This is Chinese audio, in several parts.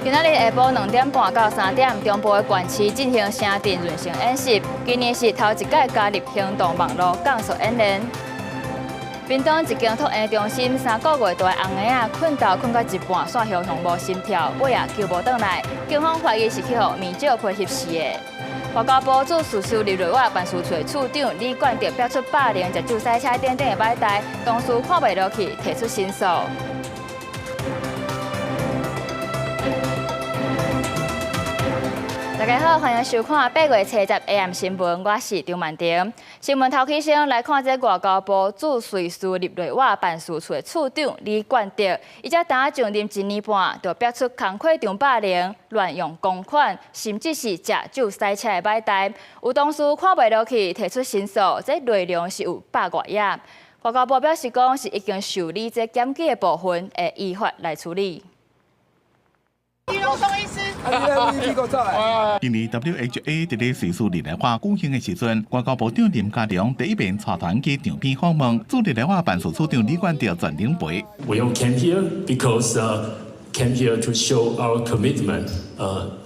今仔日下晡2点半到3点，中部的县市进行城镇运行演习。今年是头一届加入行动网络降速演练。屏东一间托婴中心3个月大的红婴困到到一半，线后同无心跳，尾也救无回来。警方怀疑是去互面罩批翕死的。外交部驻事务立瑞外办事处的处长李冠德表出霸凌食酒赛车等等的歹代，同事看袂落去，提出申诉。大家好，欢迎收看8月7日 AM 新闻，我是张曼婷。新闻头起先来看这外交部驻瑞士立瑞外办事处的处长李冠德，伊才打上任1年半，就表出工课场霸凌、乱用公款，甚至是食酒赛车的歹代，有同事看袂落去，提出申诉，这内容是有100多页。外交部表示讲，是已经受理这检举的部分，会依法来处理。今年 WHA 伫咧瑞士立法举行的時陣，外交部長林佳龍第一遍帶團去場邊訪問，駐立法辦事處長李冠德全領陪。We all came here because came here to show our commitment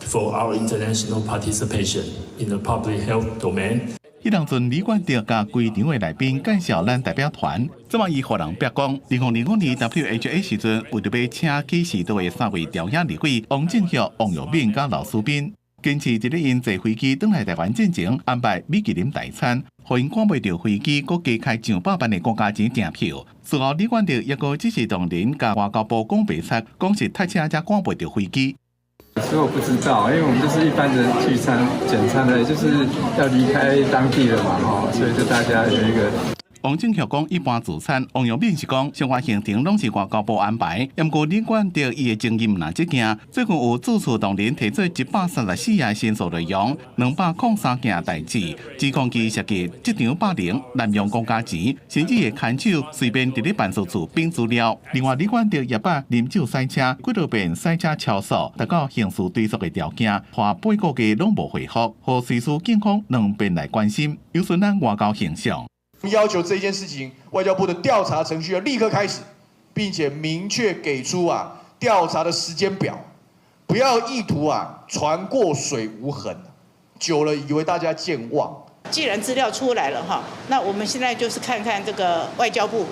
for our international participation in the public health domain. 迄当陣李冠德甲規場的來賓介紹咱代表團，這麼伊互人曝光，2005年 WHA 時陣為着要請起時到的3位調解立委王正旭、王玉敏甲劉思斌，堅持一日因坐飛機返來台灣進前安排米其林大餐，互因趕袂到飛機，佫加開上百萬的國家錢訂票。事後李冠德抑個只是同人甲外交部講白賊，講是塞車才趕袂到飛機。所以我不知道，因為我們就是一般的聚餐、簡餐的，就是要離開當地了嘛，所以就大家有一個。王正旭講一般自餐，王玉敏是講相關行程攏是外交部安排，不過李冠德伊的經驗若這件，最近有主處同仁提出134頁申訴內容，203件代志，指控其涉及職場霸凌、濫用公家錢，甚至會牽手隨便佇咧辦事處編資料。另外，李冠德也把啉酒賽車、幾多遍賽車超速，達到刑事追訴的條件，話8個月攏無回復，和瑞士警方2邊來關心，有損咱外交形象。要求这件事情，外交部的调查程序要立刻开始，并且明确给出调查的时间表，不要意图船过水无痕，久了以为大家健忘。既然资料出来了那我们现在就是看看这个外交部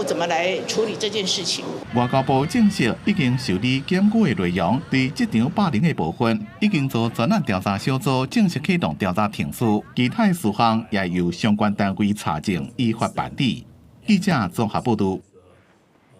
怎么来处理这件事情。外交部证实已经受理检举的内容，对职场霸凌的部分，已经做专案调查小组正式启动调查程序，其他事项也由相关单位查证依法办理。记者综合报道。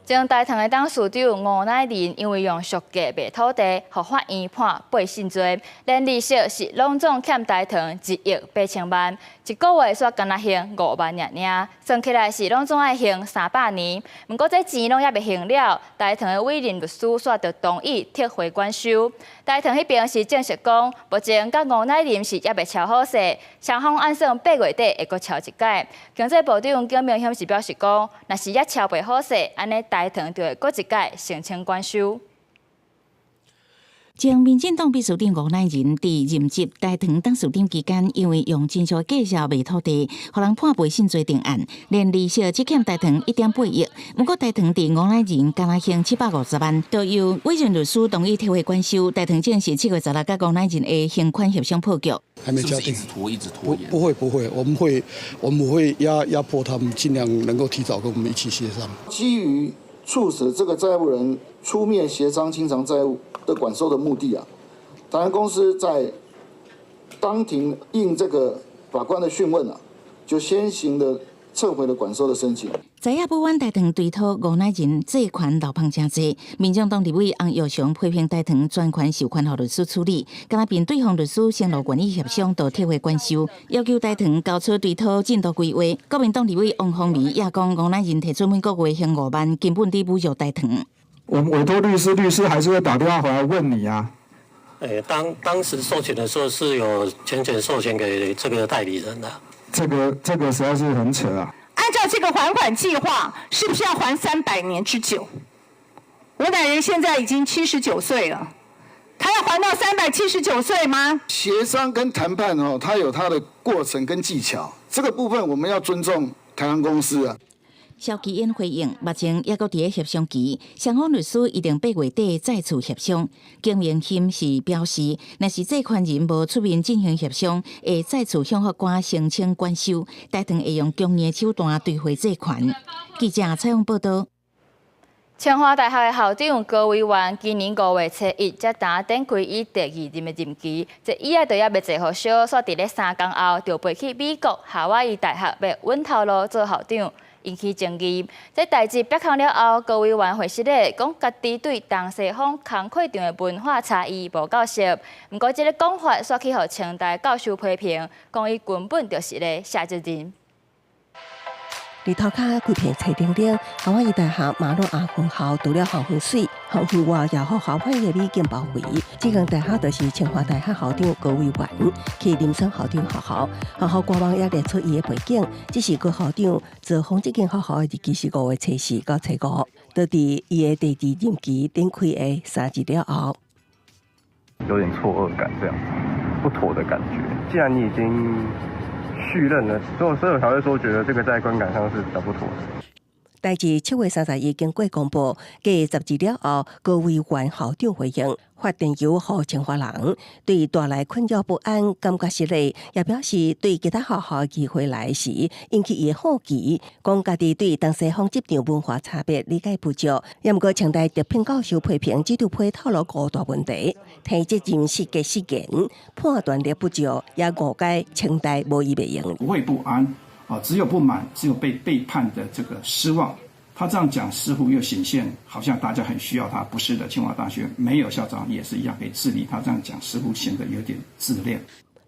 前大同的董事长吴乃仁因为用俗价卖土地，被法院判8審罪，连利息是拢总欠大同1億8千萬，一個月煞干那還5萬爾，算起來是拢總愛還300年。不過這錢攏還未還了，大同的委任律師煞就同意撤回管收。大同迄邊是證實講，目前甲吳乃仁是還未敲好勢，雙方按算8月底會閣敲一屆。經濟部長景明顯是表示講，若是還敲袂好勢，安尼大同就會閣一屆申請管收。前民進黨秘書長吳乃仁佇任職大同董事長期間，因為用真實價值賣土地，予人判8審罪定案，連利息只欠大同1.8億。不過大同佇吳乃仁干那還750萬，就由委任律師同意撤回管收。大同正是7月16日，吳乃仁的還款協商破局。還沒交定，一直拖延。不會，我們會壓迫他們，盡量能夠提早跟我們一起協商。基於促使這個債務人出面協商清償債務的管收的目的台灣公司在當庭應這個法官的訊問就先行的撤回了管收的申請。知影不滿大同對土吳乃仁借款流芳真濟，民眾黨立委洪耀祥批評大同專權授權予律師處理，敢若並對方律師承諾願意協商到撤回管收，要求大同交出對土進度規劃。國民黨立委王鳳儀也講吳乃仁提出每個月還5萬，根本地侮辱大同。我們委託律師還是會打電話回來問你啊。當時授權的時候是有全權授權給這個代理人的。這個實在是很扯啊！按照這個還款計劃，是不是要還300年之久？我乃仁現在已經79歲了，他要还到379岁吗？协商跟谈判哦，它有它的过程跟技巧，这个部分我们要尊重台航公司啊。萧基燕回应，目前也搁伫咧协商期，双方律师一定8月底再次协商。景明欣是表示，若是这款人无出面进行协商，会再次向法官申请管收，台糖会用强硬手段追回这款。记者采访报道。清华大学的校长高委员今年5月初1才打展开伊第2任的任期，这以后就也要坐好小，煞伫咧3天后就飞去美国夏威夷大学要稳头路做校长。引起争议。这代志曝光了后，高委员回实咧讲，家己对东西方工课场的文化差异无够熟。不过，这个讲法煞去互清大教授批评，讲伊根本就是咧写责任。日头卡规片彩顶顶，夏威夷大学马路亚分校除了校分水，校分外也互校外的美景包围。这间大学就是清华大学校长高委员去临升校长学校，学校官网也列出伊的背景。只是高校长做访这间学校的日期是5月初4到初5，到伫伊的第2任期展开的3日了后，有点错愕感，这样不妥的感觉。既然你已经续任了，所以我才会说，觉得这个在观感上是比较不妥的。代志7月30日经过公布，继10日了后，高委员校长回应，发电邮予清华人，对带来困扰不安感觉失礼，也表示对其他学校的机会来时，引起伊的好奇，讲家己对东西方执场文化差别理解不足。也毋过清大特聘教授批评，这条批透露5大问题，提责任失格失言，判断力不足，也误解清大无伊袂用。不会不安。只有不满，只有被背叛的这个失望。他这样讲，似乎又显现好像大家很需要他，不是的。清华大学没有校长也是一样可以治理。他这样讲，似乎显得有点自恋。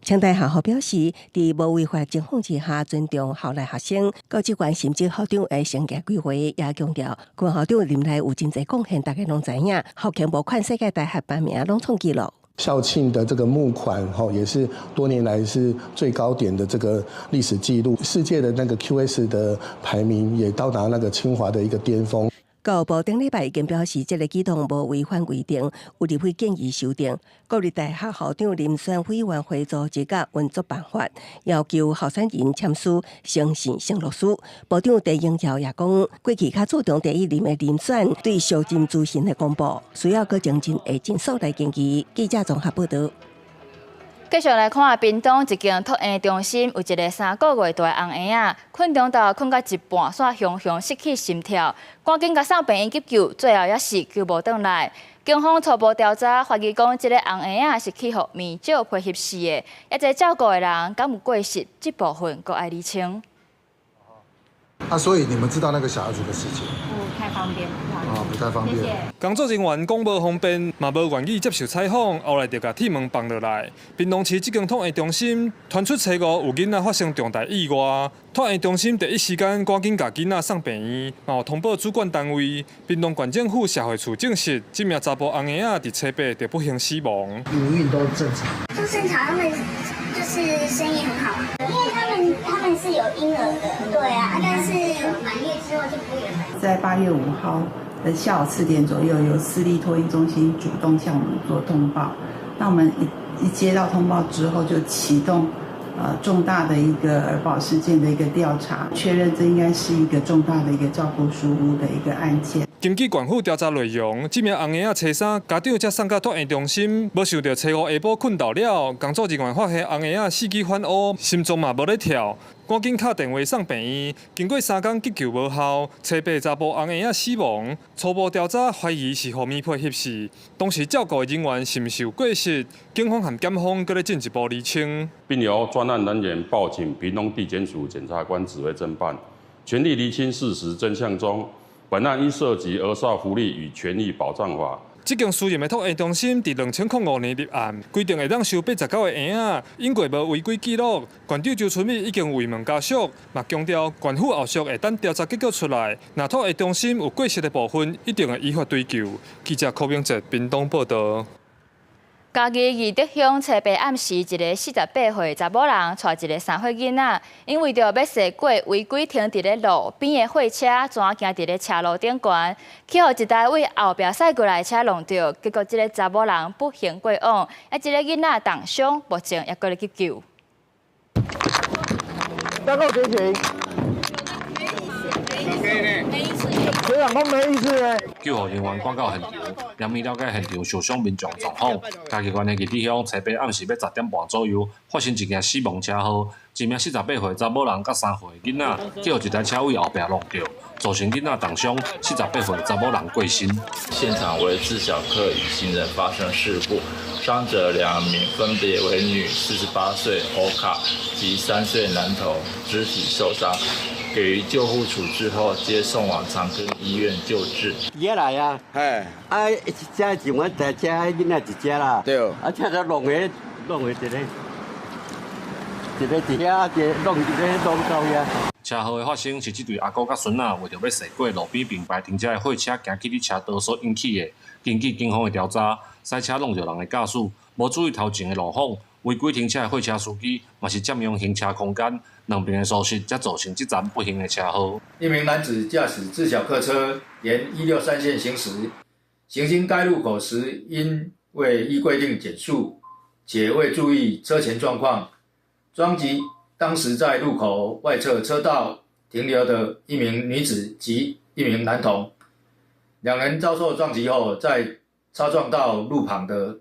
清大校校表示，在无违法情况之下，尊重校内学生。高职员甚至校长的生涯规划也强调，关校长任内有真侪贡献，大家拢知影。校庆无款世界大学排名拢创纪录。校庆的这个募款也是多年来是最高点的这个历史记录，世界的那个 QS 的排名也到达那个清华的一个巅峰。教育部顶礼拜已经表示，这个举动无违反规定，有立会建议修订。国立大学校长遴选委员会组织甲运作办法，要求候选人签署诚信承诺书。部长陈英耀也讲，过去较注重第1任的遴选对小金资讯的公布，需要搁精进的紧缩来建议。记者综合报道。继续来看屏东一间托婴中心，有一个3个月大的红婴仔，困中昼困到一半，煞熊熊失去心跳，赶紧甲送病院急救，最后也是救无倒来。警方初步调查，怀疑讲这个红婴仔是去互面照配合死的，也在照顾的人敢有过失，这部分搁爱厘清。所以你们知道那个小孩子的事情？不太方便。不太方便。谢谢。工作人员讲无方便，嘛无愿意接受采访，后来就甲铁门放落来。屏东市这间托婴中心传出初5有囡仔发生重大意外，托婴中心第一时间赶紧甲囡仔送病院，嘛有通报主管单位。屏东县政府社会处证实，这名查甫红婴仔伫初8就不幸死亡。营运都正常。都正常，他们就是生意很好，因为他们是有婴儿的，对啊，但是满月之后就不会有。在8月5号。下午4点左右，由私立托婴中心主动向我们做通报。那我们一接到通报之后，就启动重大的一个儿保事件的一个调查，确认这应该是一个重大的一个照顾疏忽的一个案件。根据县府调查内容，这名红婴仔初3家长才送到托婴中心，没想到初5下晡困到了，工作人员发现红婴仔四肢反乌，心脏嘛无咧跳。赶紧打电话送病院，经过3天急救无效，初8查甫红婴仔死亡。初步调查怀疑是互面配合死，当时照顾人员是毋是有过失？警方和检方搁咧进一步厘清，并由专案人员报请屏东地检署检察官指挥侦办，全力厘清事实真相中，本案因涉及《儿少福利与权益保障法》。这间私营的托婴中心伫2005年立案，规定会当收89个婴仔，因过无违规记录。县长周春美已经慰问家属，嘛强调县府后续会等调查结果出来，若托婴中心有过失的部分，一定会依法追究。记者柯明哲屏东报道。嘉义义德乡初白暗时，一个48岁查某人带一个3岁囡仔，因为着要驶过违规停伫咧路边的货车，转行伫咧车路顶悬，去互一台为后壁驶过来的车撞到，结果这个查某人不幸过往，一个囡仔重伤，目前也过来去救。大概几钱？这人讲没意思呢。救护人员赶到现场，严密了解现场受伤民众状况。嘉义县的义德乡初白暗时要10点半左右，发生一件死亡车祸，一名48岁查某人甲3岁囡仔，去互一台车位后壁撞到，造成囡仔重伤，48岁查某人过身。现场为自小客与行人发生事故，伤者2名，分别为女48岁欧卡及3岁男童，肢体受伤。给予救护处置后，接送往长庚医院救治。也来啊，哎，啊，一只就我台车，囡仔一只啦，对，啊，车都弄回一个，伫遐，一个弄到遐。车祸的发生是这对阿公甲孙仔为着要驶过路边并排停车的货车行去哩车道所引起的。根据警方的调查，驶车撞到人的驾驶无注意头前的路况。违规停车的货车司机嘛是占用行车空间，两边的疏失，才造成这站不幸的车祸。一名男子驾驶自小客车沿163线行驶，行经该路口时，因未依规定减速，且未注意车前状况，撞击当时在路口外侧车道停留的一名女子及一名男童，两人遭受撞击后，再擦撞到路旁的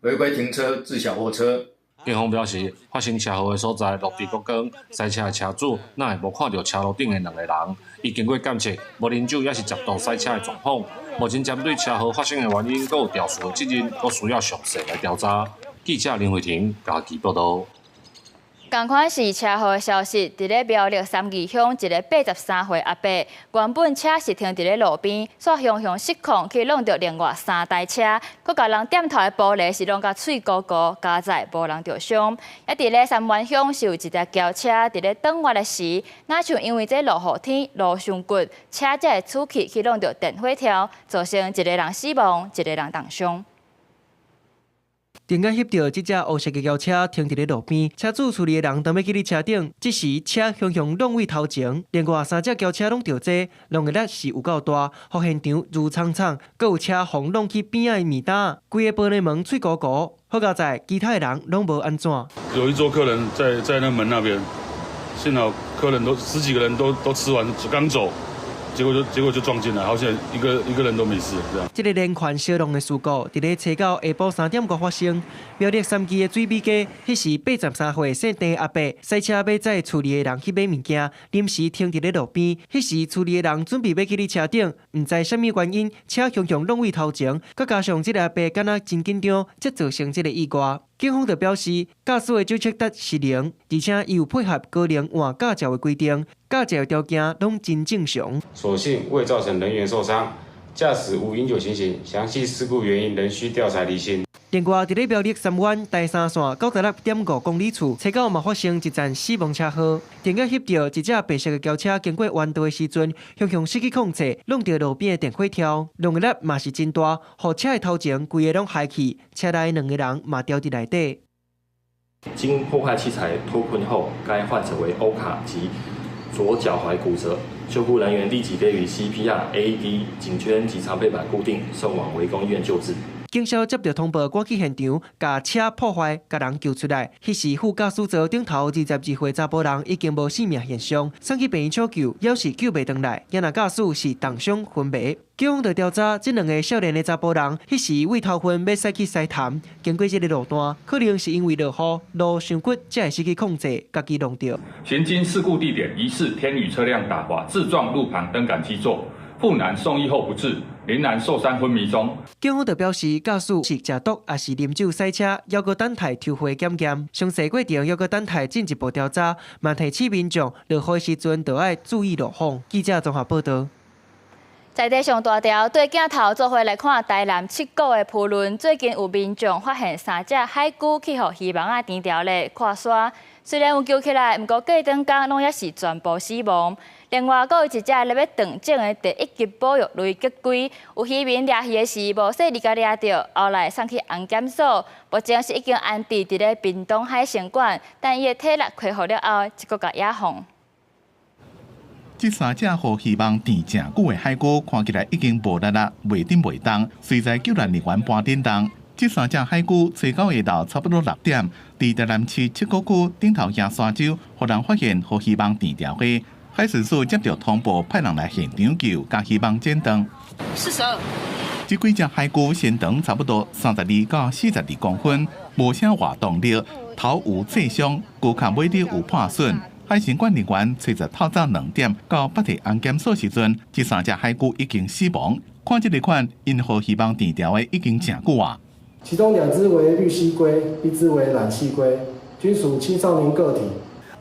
违规停车自小货车。警方表示，发生车祸的所在陆地国光，驶车的车主哪会无看到车路顶的2个人？伊经过检测，无啉酒也是极度驶车的状况。目前针对车祸发生的原因，佮有肇事的责任，佮需要详细来调查。记者林慧婷嘉义报道。同款是车祸的消息，伫咧苗栗三义乡一个83岁阿伯，原本车是停伫咧路边，煞向失控去弄到另外3台车，佮甲人点头的玻璃是弄甲碎糊糊，加载无人着伤。也伫咧三湾乡是有一台轿车伫咧转弯的时，哪像因为这落雨天路上骨，车才会出去弄到电火条，造成一个人死亡，一个人重伤。电眼翕到这只黑色的轿车停伫咧路边，车主处理的人当要去哩车顶，这时车向弄位头前，另外3只轿车拢着坐，弄个力是有够大，互现场如苍苍，佮有车风弄去边仔的面单，规个玻璃门脆糊糊。好佳在其他的人拢无安怎。有一桌客人在那门那边，幸好客人都10几个人都吃完刚走。结果就撞进来，好像一个人都没事这样。这个连环烧弄的事故，伫咧初到下晡3点多发生。苗栗三期的水美街，迄时83岁姓陈阿伯，驶车要载处理的人去买物件，临时停伫咧路边。迄时处理的人准备要去哩车顶，毋知啥物原因，车向弄位头前，佮加上这个阿伯敢若真紧张，才造成这个意外。警方就表示，驾驶的酒测值是0，而且伊有配合高龄换驾照的规定，驾照的条件拢真正常。所幸未造成人员受伤，驾驶无饮酒情形，详细事故原因仍需调查厘清。另外，伫咧苗栗三湾第3线96.5公里处，车道嘛发生一站死亡车祸。电眼翕到一只白色的轿车经过弯道的时阵，向失去控制，弄到路边的电火条，弄个力嘛是真大，互车的头前规个拢嗨去，车内2个人嘛掉伫内底。经破坏器材脱困后，该患者为欧卡及左脚踝骨折，救护人员立即给予 CPR、AED、颈圈及长背板固定，送往围攻医院救治。警消接到通报，赶去现场，把车破坏，把人救出来。迄时副驾驶座顶头22岁查甫人已经无性命现象，送去病院抢救，也是救袂回来。因那驾驶是重伤昏迷。警方就调查这2个少年的查甫人，迄时为头昏要驶去西潭，经过这个路段，可能是因为落雨，路上骨才会失去控制，家己弄到。行经事故地点疑似天宇车辆打滑，自撞路旁灯杆基座，父男送医后不治。林男受伤昏迷中。警方就表示，驾驶是食毒还是啉酒驶车，要搁等待抽血检验。详细过程要搁等待进一步调查。嘛提醒民众落雨时阵就要注意路况。记者综合报道。在地上大条对镜头做伙来看台南7股的渔轮，最近有民众发现3只海龟去互渔网填条咧跨沙，虽然有救起来，不过过长天拢也是全部死亡。另外，还有一只咧要断种的第1级保育类吉龟，有渔民掠鱼的时无细力甲掠到，后来送去安检所，目前是已经安置伫咧屏东海参馆，但伊的体力恢复了后，一个甲野放。这3只互希望电正久的海龟，看起来已经无力啦，袂顶袂动，随在救援人员搬顶动。这3只海龟找到下昼差不多6点，伫台南市七股区顶头野沙洲，互人发现互希望电条花。海巡署接到通报，派人来现场救，甲希望剪断。42。这几只海龟身长差不多32到42公分，无啥活动力，头有刺伤，骨壳尾底有破损。海参馆人员找着透早2点到北堤安检所时阵，这3只海龟已经死亡。看这个款，因互希望电条的已经真久啊。其中2只为绿蜥龟，1只为蓝蜥龟，均属青少年个体。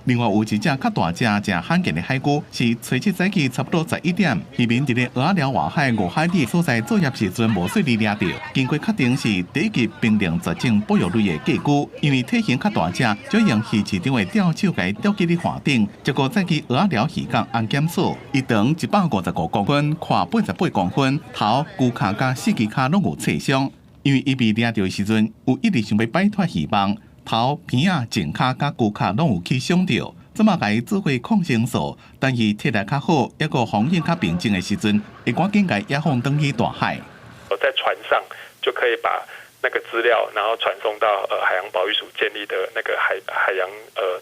另外有一只较大只、正罕见的海龟，是初七早起差不多11点，渔民伫咧鹅寮外海5海里所在作业时阵无顺利掠到，经过确定是第1级濒临绝种保育类的寄龟，因为体型较大只，就用鱼市场的钓手给钓起伫岸顶，结果再去鹅寮渔港安检所，伊长155公分，宽88公分，头、躯壳甲4肢骹拢有刺伤，因为伊被掠到的时阵，有一直想要摆脱希望。头、鼻啊、前骹甲躯壳拢有去伤到，这么甲伊做过抗生素，但伊体力较好，抑个风险较平静的时阵，会赶紧甲野放登去大海。在船上就可以把那个资料，然后传送到海洋保育署建立的那个海洋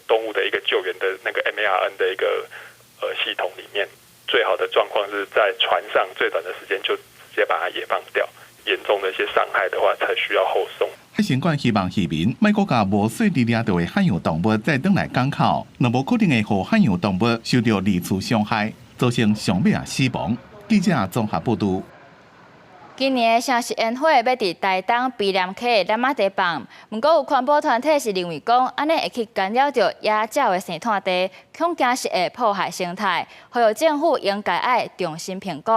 动物的一个救援的那个 MARN 的一个系统里面。最好的状况是在船上最短的时间就直接把它野放掉，严重的一些伤害的话才需要后送。海参馆希望渔民莫阁甲无顺利掠到的海洋动物再转来港口，若无可能会互海洋动物受到二次伤害，造成上尾啊死亡。记者综合报道。今年的城市烟火要伫台东避南溪的蓝马地放，不过有环保团体是认为讲，安尼会去干扰着野鸟的生态地，恐惊是会破坏生态，呼吁政府应该爱重新评估。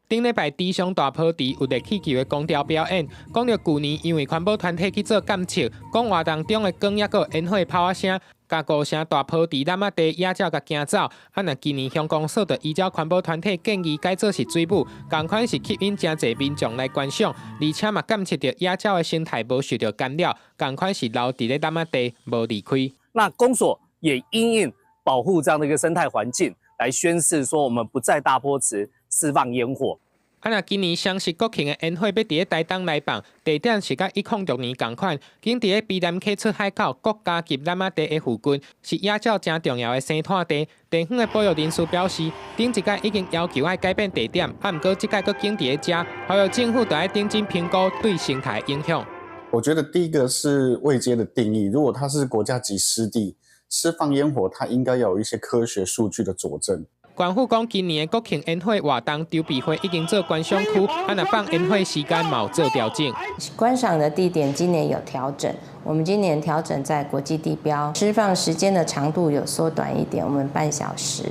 顶礼拜地上大坡地有热气球的光雕表演，讲到旧年因为环保团体去做监测，讲活动中的光也个烟火炮声，甲高声大坡地蓝仔地野鸟甲惊走。若今年香港所得依照环保团体建议改做是水母，同款是吸引真侪民众来观赏，而且嘛监测到野鸟的生态无受到干扰，同款是留伫咧蓝仔地无离开。那公所也因应保护这样的一个生态环境，来宣示说我们不在大坡池释放烟火。若今年双十国庆的烟火要伫咧台东来放，地点是甲106年同款，竟伫咧避南溪出海口国家级蓝仔地的附近，是野鸟真重要的生态地。地方的保育人士表示，顶一届已经要求爱改变地点，毋过即届佫竟伫咧遮，还有政府在认真评估对生态影响。我觉得第一个是位阶的定义，如果它是国家级湿地，释放烟火，它应该要有一些科学数据的佐证。官府讲，今年的国庆烟火活动筹备会已经做观赏区，若放烟火时间嘛有做调整。观赏的地点今年有调整，我们今年调整在国际地标，释放时间的长度有缩短一点，我们半小时。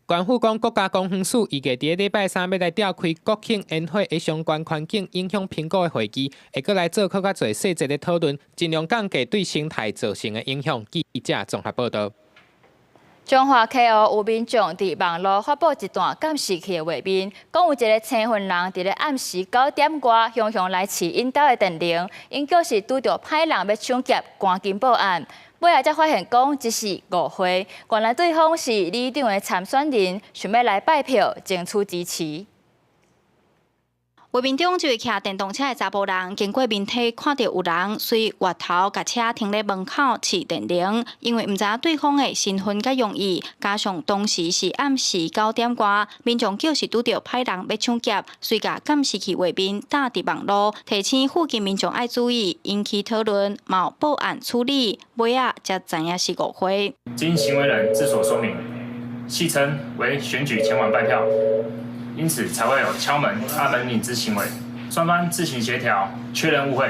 官府讲，国家公园署预计伫礼拜3要来召开国庆烟火的相关环境影响评估的会议，会阁来做更较侪细节的讨论，尽量降低对生态造成的影响。记者综合报道。中华 KO 有民众伫网络发布一段监视器的画面，讲有一个青云人伫咧暗时9点外，向向来饲因兜的电铃，因叫是拄到歹人要抢劫，赶紧报案。尾仔才发现讲只是误会，原来对方是里长的参选人，想要来拜票争取支持。画面中，一位骑电动车的查甫人经过面体，看到有人随月头甲车停咧门口饲电铃，因为毋知对方的身份甲用意，加上当时是暗时9点外，民众叫是拄到歹人要抢劫，随甲监视器画面打伫网络，提醒附近民众爱注意，引起讨论，冒报案处理，尾仔才知影是误会。经行为人自所说明，戏称为选举前往拜票。因此才会有敲门、按门铃之行为，双方自行协调，确认误会，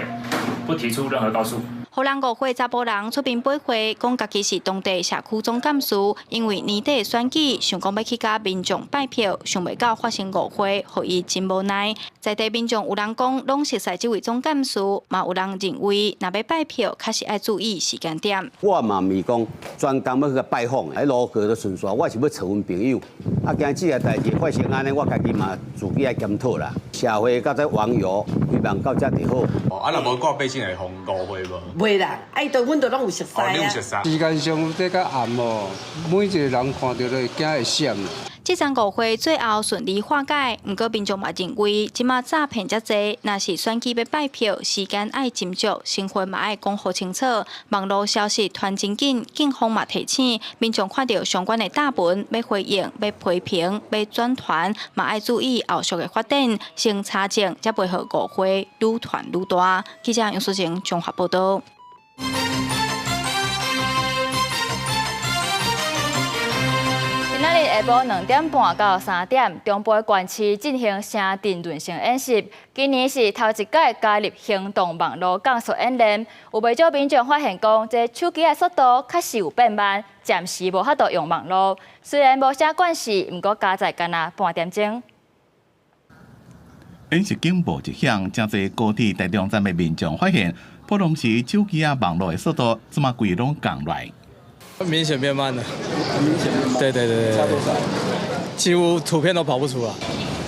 不提出任何告诉。荷兰5岁查甫人出面背会，讲家己是当地社区总干事，因为年底选举，想讲要去甲民众拜票，想袂到发生误会，互伊真无奈。在地民众有人讲拢熟悉这位总干事，嘛有人认为若要拜票，确实爱注意时间点。我嘛毋是讲专工要去拜访，喺路过都顺顺，我是要找阮朋友。啊，今即个代志发生安尼，我家己嘛自己爱检讨啦。社会甲这网友希望到遮就好。哦，啊，若无挂百姓会红误会无？袂啦，阮都拢有熟悉啊。你有熟悉？时间上这较暗哦，每一个人看到都会惊会闪。这场误会最后顺利化解，不过民众嘛认为，即马诈骗遮济，若是选举要拜票，时间爱斟酌，身份嘛爱讲好清楚。网络消息传真紧，警方嘛提醒民众看到相关的大文，要回应、要批评、要转传，嘛爱注意后续的发展，先查证，才袂互误会愈传愈大。记者杨淑晴综合报道。今日下晡2点半到3点，中部县市进行城镇轮成演习。今年是头一届加入行动网络降速演练，有不少民众发现讲，这手机的速度确实有变慢，暂时无法度用网络。虽然无啥关系，不过加在干那半点钟。演习警报一响，真侪高铁台中站的民众发现，普通时手机网络的速度怎么规拢降来？明显变慢了，对，差多少？几乎图片都跑不出来。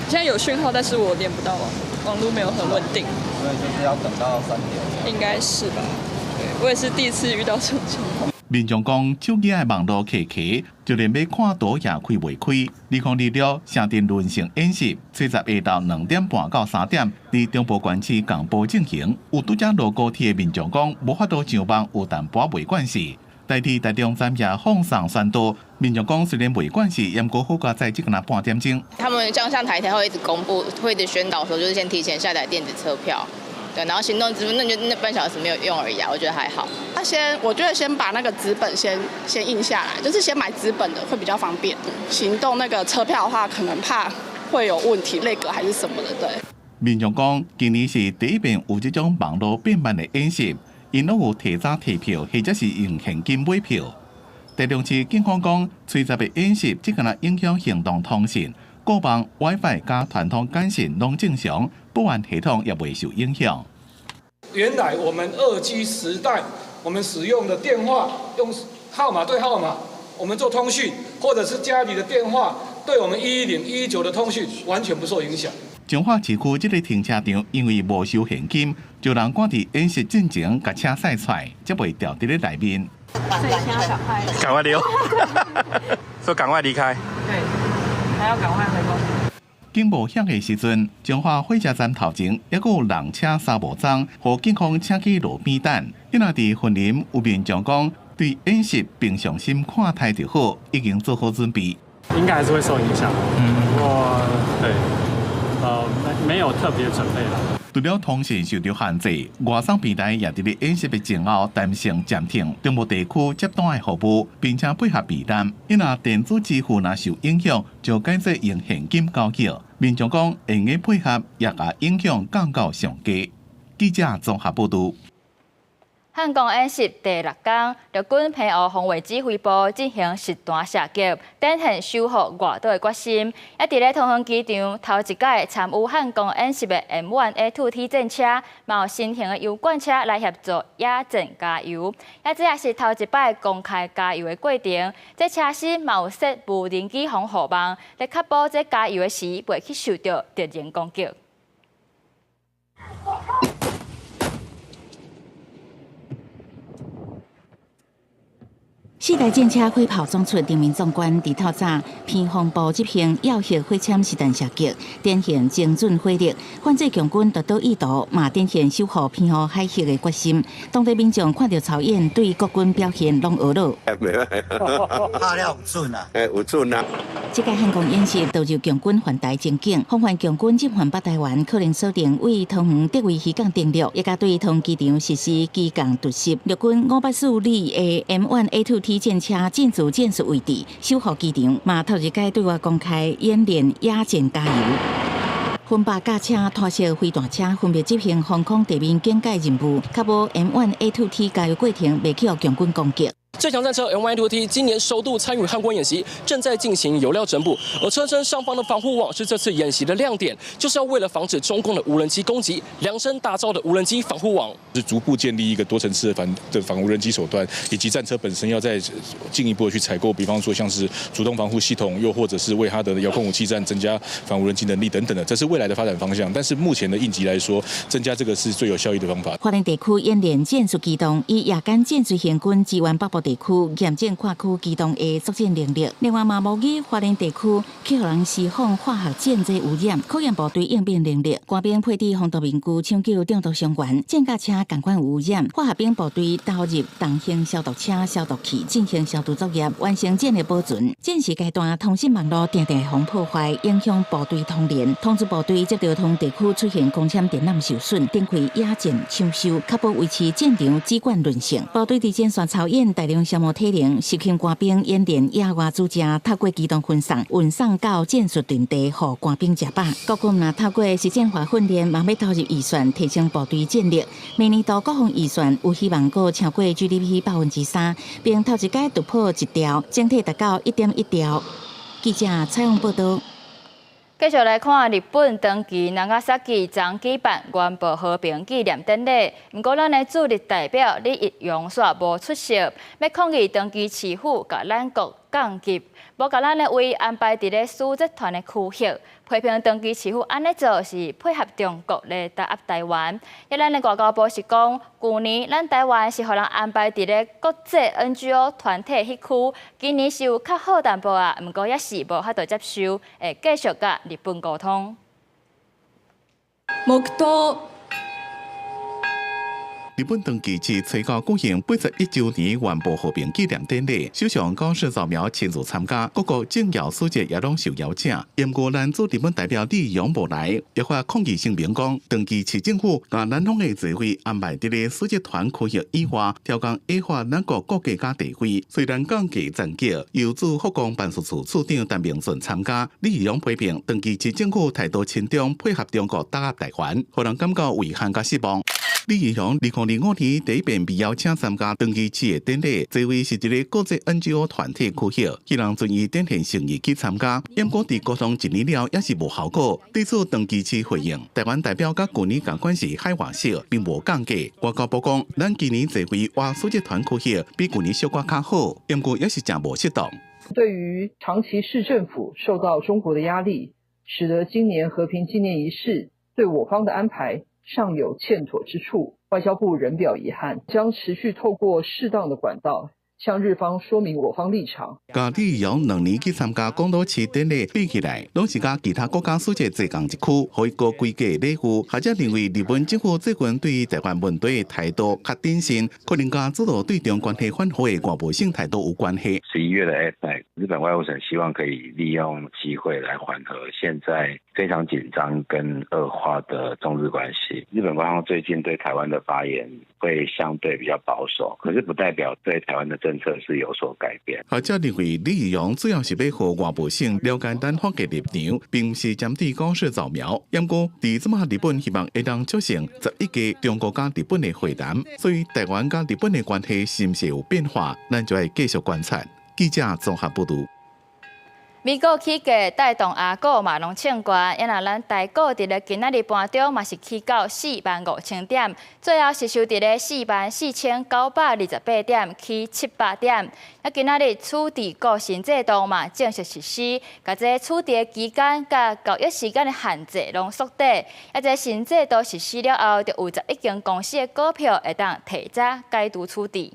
现在有讯号，但是我连不到网络没有很稳定。所以就是要等到3点。应该是吧？对，我也是第一次遇到这种情况。民众讲手机的网络卡卡，就连要看图也开袂开。2026城镇轮成演习，初10下昼2点半到3点，伫中部县市同步进行。有拄则落高铁的民众讲，无法度上网，有淡薄袂惯势。代替台中站也放送宣导，民众讲虽然袂惯势，也过好加在这个半点钟。他们像台铁会一直公布，会一直宣导说，就是先提前下载电子车票，对，然后行动支付，那就那半小时没有用而已啊，我觉得还好。我觉得先把那个纸本先印下来，就是先买纸本的会比较方便。行动那个车票的话，可能怕会有问题，内阁还是什么的，对。民众讲今年是第一遍有这种网络变慢的演习。因拢有提早退票，或者是用现金买票。台中市警方讲，初10的演习只可能影响行动通讯，国网 WiFi 加传统简讯拢正常，保安系统也未受影响。原来我们2G 时代，我们使用的电话用号码对号码，我们做通讯，或者是家里的电话对我们110、119的通讯完全不受影响。彰化市区这个停车场因为无收现金，就人赶伫演习进前，甲车驶出来，才袂掉伫咧内面。所以现在赶快溜，说赶快离开。对，还要赶快回公司。警报响的时阵，彰化火车站头前还有人车三无章，互警方请去路边等。因那伫云林有民众讲，对演习平常心看待就好，已经做好准备。应该还是会受影响。对。没有特别准备了。除了通讯受到限制，外送平台也伫咧演习的前后暂时暂停中部地区接单的服务，并且配合避难。因若电子支付若受影响，就改做用现金交易。民众讲会用配合，也把影响降到上低。记者综合报道。汉光演习第6天，陆军澎湖防卫指挥部进行实弹射击，展现守护外岛的决心。也伫咧桃园机场头一届参与汉光演习的 M1A2T 战车，嘛有新型的油罐车来协助野战加油。这也是头一摆公开加油的过程。这车身嘛有设无人机防护网，来确保这加油的时袂去受到敌人攻击。4台战车火炮撞出人民壮观，伫透早偏防部执行要挟火枪实弹射击，展现精准火力，反制强军达到意图，嘛展现守护偏湖海峡的决心。当地民众看到操演，对国军表现拢学了。打了有准啊！有准啊！这届汉光演习导入强军环台前景，防范强军进犯北台湾，可能锁定为桃园德维渔港登陆，也甲对桃园机场实施机港突袭。陆军540里的 M1A2T 战车进驻战术位置，守护机场，嘛头一届对外公开演练野战加油。分8架车拖卸飞弹车分别执行防空地面警戒任务，确保 M1A2T 加油过程未去互共军攻击。最强战车 M1A2T 今年首度参与汉光演习，正在进行油料整补，而车身上方的防护网是这次演习的亮点，就是要为了防止中共的无人机攻击，量身打造的无人机防护网，是逐步建立一个多层次的反无人机手段，以及战车本身要再进一步的去采购，比方说像是主动防护系统，又或者是为它的遥控武器站增加反无人机能力等等的，这是未来的发展方向。但是目前的应急来说，增加这个是最有效益的方法。花莲地区演练战术机动，以夜间战术行军支援北部地区严禁跨区机动的作战能力。另外，嘛模拟花莲地区去互人释放化学间接污染，考验部队应变能力。官兵配置防毒面具抢救中毒伤员，战甲车同款有污染，化学兵部队投入重型消毒车、消毒器进行消毒作业，完成战的保存。战时阶段，通讯网络常常遭破坏，影响部队通联。通知部队接到同地区出现光纤电缆受损，展开野战抢修，确保维持战场指管韧性。部队伫前线操演大量消磨体能，实行官兵演练野外组织，透过机动分送运送到战术阵地，予官兵吃饱。国军也透过实战化训练，嘛要投入预算提升部队战力。明年度国防预算有希望过超过 GDP 3%，并头一届突破1兆，整体达到1.1兆。记者采访报道。继续来看日本长崎长崎昨举办原爆和平纪念典礼，不过咱的驻日代表李义勇却无出席，要抗议长崎市府甲咱国降级，无甲咱的位安排伫咧输集团的区域，批评长崎市府安尼做是配合中国来打压台湾。咱的外交部是讲，去年咱台湾是互人安排伫咧国际 NGO 团体迄区，今年是有较好淡薄啊，不过也是无法度接受，会继续甲日本沟通。黙祷。日本长崎市催告举行81周年原爆和平纪念典礼，首相高市早苗亲自参加，各国政要书记也拢受邀请。不过，咱驻日本代表李勇无来，也发抗议声明讲，长崎市政府把南方的聚会安排伫咧书记团区域以外，调降矮化咱国国家甲地位。虽然降级残疾，由驻福冈办事处处长陈明顺参加，李勇批评长崎市政府态度轻重，配合中国打压台湾，让人感到遗憾甲失望。李义勇2005年第一遍被邀请参加长崎市的典礼，这位是一个国际 NGO 团体区域，希望遵以展现诚意去参加。不过伫沟通1年了，也是无效果。对此，长崎市回应，台湾代表甲去年同款是海外式，并无降价。外交部讲，咱今年聚会活书记团区域比去年小可较好，不过也是真无适当。对于长崎市政府受到中国的压力，使得今年和平纪念仪式对我方的安排尚有欠妥之处，外交部仍表遗憾，将持续透过适当的管道向日方说明我方立场。甲李勇2年去参加广岛市典礼比起来，拢是甲其他国家书记坐同一区，可以过规格礼遇。学者认为，日本政府最近对于台湾问题的态度较谨慎，可能甲主导对中关系反好的外部性态度有关系。11月的 APEC， 日本外务省希望可以利用机会来缓和现在非常紧张跟恶化的中日关系。日本官方最近对台湾的发言会相对比较保守，可是不代表对台湾的政策是有所改变。学者认为，李义勇主要是要和外部省了解咱方的立场，并不是针对高市造谣。不过，伫即马日本希望会当促成11届中国甲日本的会谈，所以台湾甲日本的关系是不是有变化，咱就要继续观察。记者综合报道。美股起价带动亚股嘛拢唱高，因为咱台股伫咧今仔日盘中嘛是起到45000点，最后是收伫咧44928点，起700点。今仔日处置个新制度嘛正式实施，甲这处置期间甲交易时间的限制拢缩短。这新制度实施了后，就有11间公司的股票会当提早解除处置。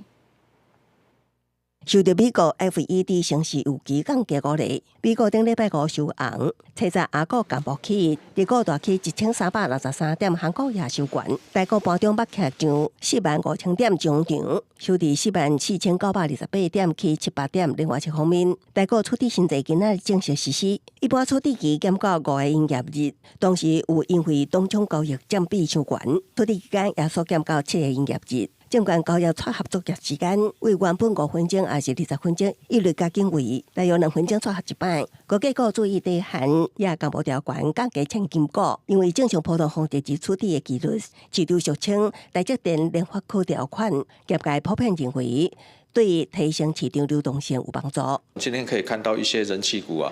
受到美国 FED 城市有期降价鼓励，美国顶礼拜五收红，早早亚股淡薄起，日股大起1363点，韩股也收悬，台股盘中捌徛上45000点上场，收伫44928点，起700点。另外一方面，台股处置新制今仔日正式实施，一般处置期减到5个营业日，同时有因为当冲交易占比伤悬，处置期间也缩减到7个营业日。尽管交易撮合作业时间为原本5分钟还是20分钟，一律加减为大约2分钟撮合一摆。各结果注意地限，也公布条款降价签金额，因为正常普通房地产处理的纪律，市场俗称台积电联发科条款，业界普遍认为。对提升市场流动性有帮助。今天可以看到一些人气股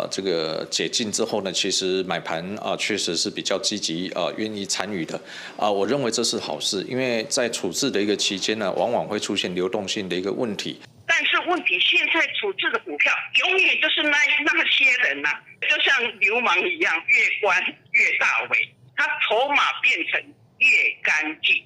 这个解禁之后呢，其实买盘确实是比较积极愿意参与的我认为这是好事，因为在处置的一个期间呢，往往会出现流动性的一个问题。但是问题现在处置的股票，永远就是那些人就像流氓一样，越关越大尾，他筹码变成越干净。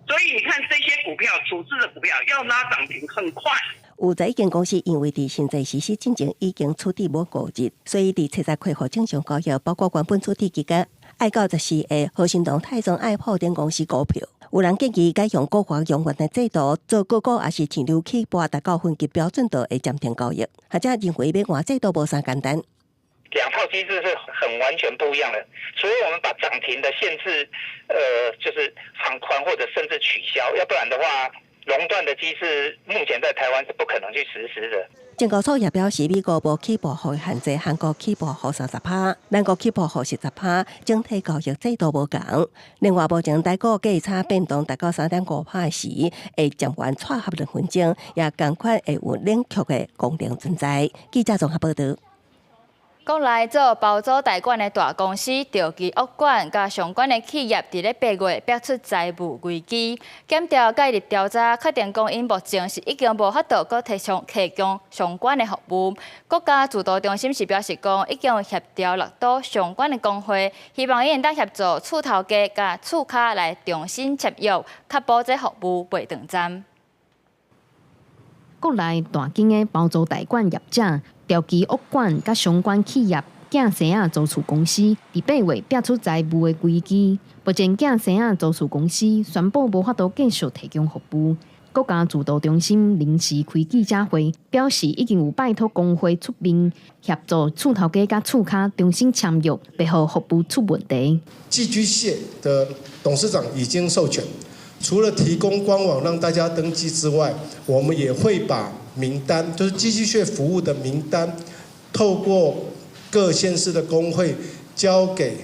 所以你看这些股票，处置的股票要拉涨停很快。有在一间公司因为伫现在实施进程已经处置无5日，所以伫七十开户正常交易，包括原本处置期间爱94个何新堂、泰中爱普等公司股票。有人建议改用国华永远的制度，做个股也是像流起拨达9分级标准度的暂停交易，或者认为要换制度无啥简单。两套机制是很完全不一样的，所以我们把涨停的限制，就是放宽或者甚至取消，要不然的话，垄断的机制目前在台湾是不可能去实施的。证交所也表示，美国无起步后限制，韩国起步后30%，咱国起步后10%，整体交易制度无同。另外，目前台股价差变动达到3.5%时，会渐缓撮合2分钟，也同款会有冷却的功能存在。记者综合报道。国内做包租代管的大公司调期恶管，甲相关的企业伫咧8月逼出财务危机。检调介入调查，确定讲因目前是已经无法度搁提供相关的服务。国家主导中心是表示讲，已经有协调6都相关的工会，希望因当协助厝头家甲厝卡来重新签约，确保这服务袂断站。国内大间的包租代管业者调期恶管，甲相关企业囝生仔租厝公司伫8月逼出财务的危机。目前囝生仔租厝公司宣布无法度继续提供服务。国家主导中心临时开记者会，表示已经有拜托工会出面协助厝头家甲厝卡重新签约，备好服务出问题。寄居蟹的董事长已经授权。除了提供官网让大家登记之外，我们也会把名单，就是寄居蟹服务的名单，透过各县市的工会交给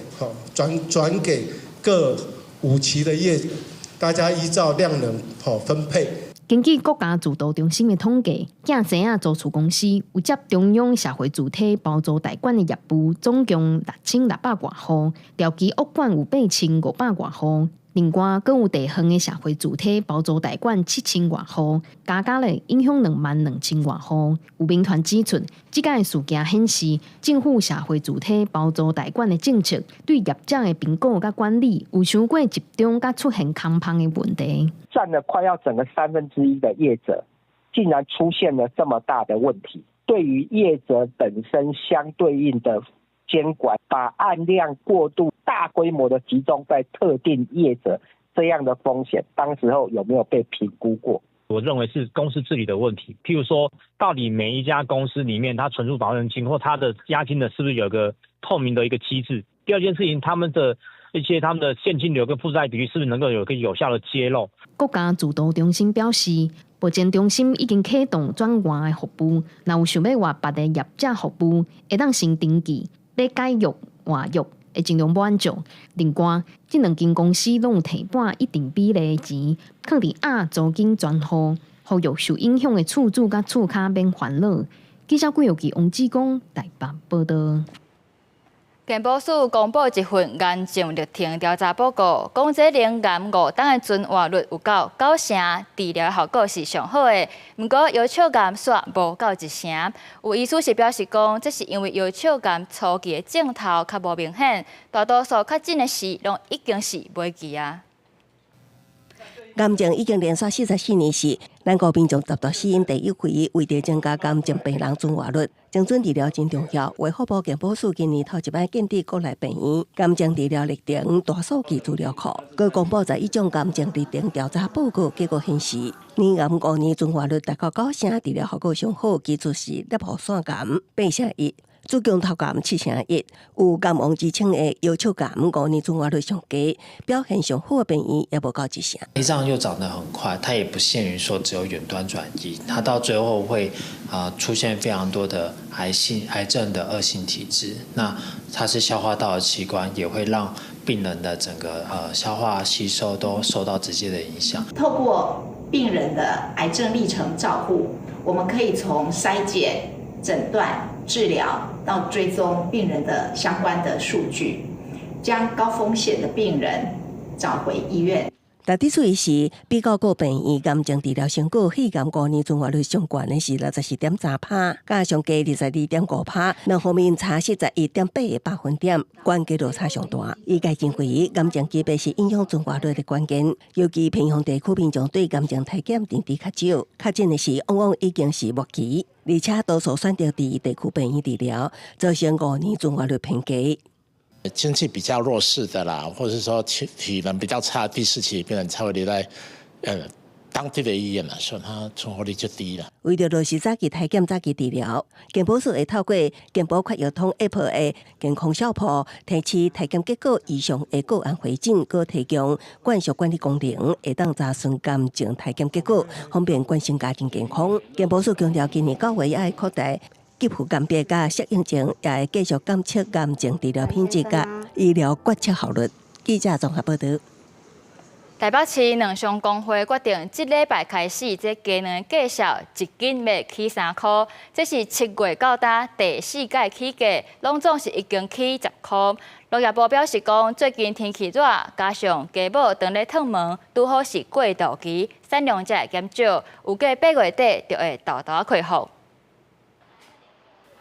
转给各5期的业者，大家依照量能分配。根据国家主导中心的统计，囝生仔租厝公司有接中央社会主体包租代管的业务，总共6600多户，调期恶管有8500多户。另外，更有地方的社会主体包租代管7000多户，加咧影响22000多户。有民团指出，这个事件显示，政府社会主体包租代管的政策对业者的评估甲管理有伤过集中，甲出现空棚的问题。占了快要整个1/3的业者，竟然出现了这么大的问题。对于业者本身相对应的监管，把案量过度大规模的集中在特定业者，这样的风险，当时候有没有被评估过？我认为是公司治理的问题。譬如说，到底每一家公司里面，它存入保证金或它的押金的，是不是有个透明的一个机制？第二件事情，他们的现金流跟负债比率是不是能够有个有效的揭露？国家主导中心表示，目前中心已经启动转换的服务，若有想要换别的业者服务，会当先登记。要解约换约会尽量满足。另外，这2间公司拢有提拨一定比例的钱，放伫租金专户，呼吁受影响的厝主甲厝卡免烦恼。记者关佑基、王志光台北报道。健保署公布一份癌症率停调查报告，讲这零癌5档的存活率有到9%，治疗效果是上好的。不过腰鞘癌煞无到1成。有医师是表示讲，这是因为腰鞘癌初期的症头较无明显，大多数较真的事拢已经是末期啊。癌症已经连续44年时，咱国民众集大死因第1回，为着增加癌症病人存活率，精准治疗真重要。卫福部健保署今年头一摆建立国内病院癌症治疗历程大数据资料库，佮公布11种癌症历程调查报告，结果显示，年癌5年存活率达到9%，治疗效果上好，基础是粒核腺癌8%，主攻头感7.1%，有甘王之称的要求感5年存活率上低，表现上好的病医也无到1成。胰脏又长得很快，它也不限于说只有远端转移，它到最后会出现非常多的癌症的恶性体质。那它是消化道的器官，也会让病人的整个消化吸收都受到直接的影响。透过病人的癌症历程照护，我们可以从筛检、诊断、治疗到追踪病人的相关的数据，将高风险的病人找回医院。大滴出时，比较个病医癌症治疗成果，肺癌5年存活率上悬的是64.3%，加上加22.5%，两方面差41.8个百分点，关键落差上大。医界认为，癌症级别是影响存活率的关键，尤其偏乡地区民众对癌症体检定值较少，较真的是往往已经是末期，而且多数选择第一地区病医治疗，造成5年存活率偏低。经济比较弱势的啦，或者是说体能比较差的第4期病人才会留在当地的医院啦，所以它存活率就低了。为着落实早期体检、早期治疗，健保署会透过健保快药通 App 的健康小铺，提取体检结果异常的个案回诊，佮提供管辖管理功能，会当查询癌症体检结果，方便关心家庭健康。健保署强调，今年9月也会扩大给付鑑別甲適應症，也會繼續監測癌症治療品質甲醫療決策效率。記者綜合報道。台北市兩商工會決定，即禮拜開始，這雞卵的價數一斤要起3塊，這是7月到達第4屆起價，攏總是已經起10塊。農業部表示講，最近天氣熱，加上雞母當咧燙毛，拄好是過渡期，產量才會減少，預計8月底就會大大恢復。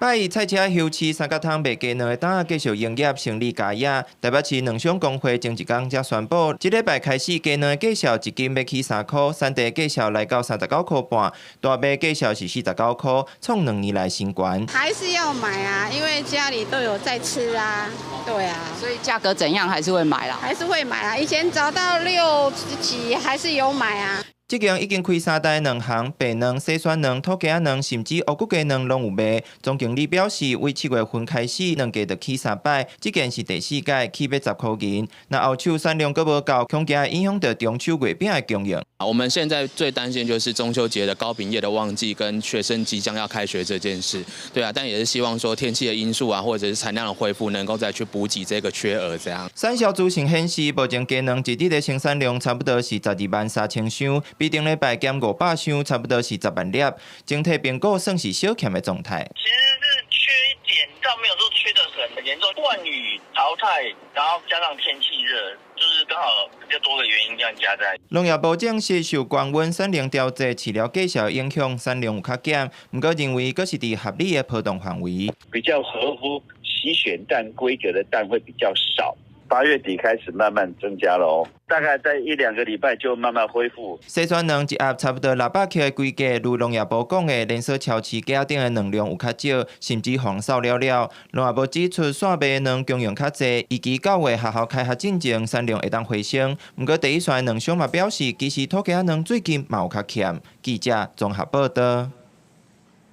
拜二，菜車休市三角湯賣雞卵的檔繼續營業，成立佳業。台北市農商工會前一天才宣布，即禮拜開始雞卵的價數一斤要起3塊，產地價數來到39塊半，大賣價數是49塊，創2年來新高。還是要買啊，因為家裡都有在吃啊，對啊。所以價格怎樣還是會買啦？還是會買啊，以前找到60幾還是有買啊。即間已經開3代卵行，白卵、細選卵、土雞卵，甚至烏骨雞卵攏有賣。總經理表示，為7月份開始，卵價就起300，即間是第4屆，起要10塊銀。那後手產量閣無夠，恐驚會影響到中秋月餅的供應。我們現在最擔心就是中秋節的糕餅業的旺季，跟學生即將要開學這件事。對啊，但也是希望說天氣的因素啊，或者是產量的恢復，能夠再去補給這個缺額。這樣。產銷資訊顯示，目前雞卵一日的生產量差不多是123000箱，比頂禮拜減500箱，差不多是10萬粒。整體評估算是小欠的狀態。其實是缺一點，但沒有說缺得很嚴重。灌雨淘汰，然後加上天氣熱。就是剛好比較多的原因這樣加在。農業部長是受高溫產量調節飼料價數影響，產量有較減，不過認為佫是在合理的波動範圍。比較合乎洗選蛋規格的蛋會比較少。8月底開始慢慢增加了哦，大概在1-2個禮拜就慢慢恢復。細選卵一盒差不多600克的規格，如農業部講的，連鎖超市價頂的卵量有較少，甚至減少了了。農業部指出，線賣卵供應較濟，預期9月學校開學進前產量會當回升。不過第一線卵商嘛表示，其實土雞卵最近嘛有較欠。記者綜合報道。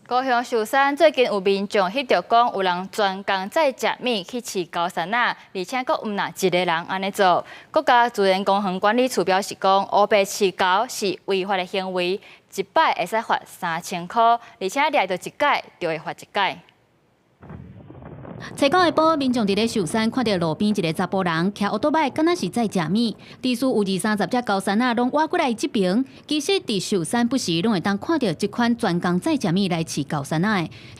高雄壽山最近有民眾翕到講，有人專工載食米去飼高山仔，而且閣毋若一個人安尼做。國家自然公園管理處表示講，烏白飼高是違法的行為，一擺會使罰3000塊，而且掠到一屆就會罰一屆。初九下晡，民眾伫咧壽山看到路邊一個查甫人騎奧多擺，敢若是在食米。地區有20-30隻高山仔攏挖過來這邊。其實佇壽山不時攏會當看到這款專工在食米來飼高山仔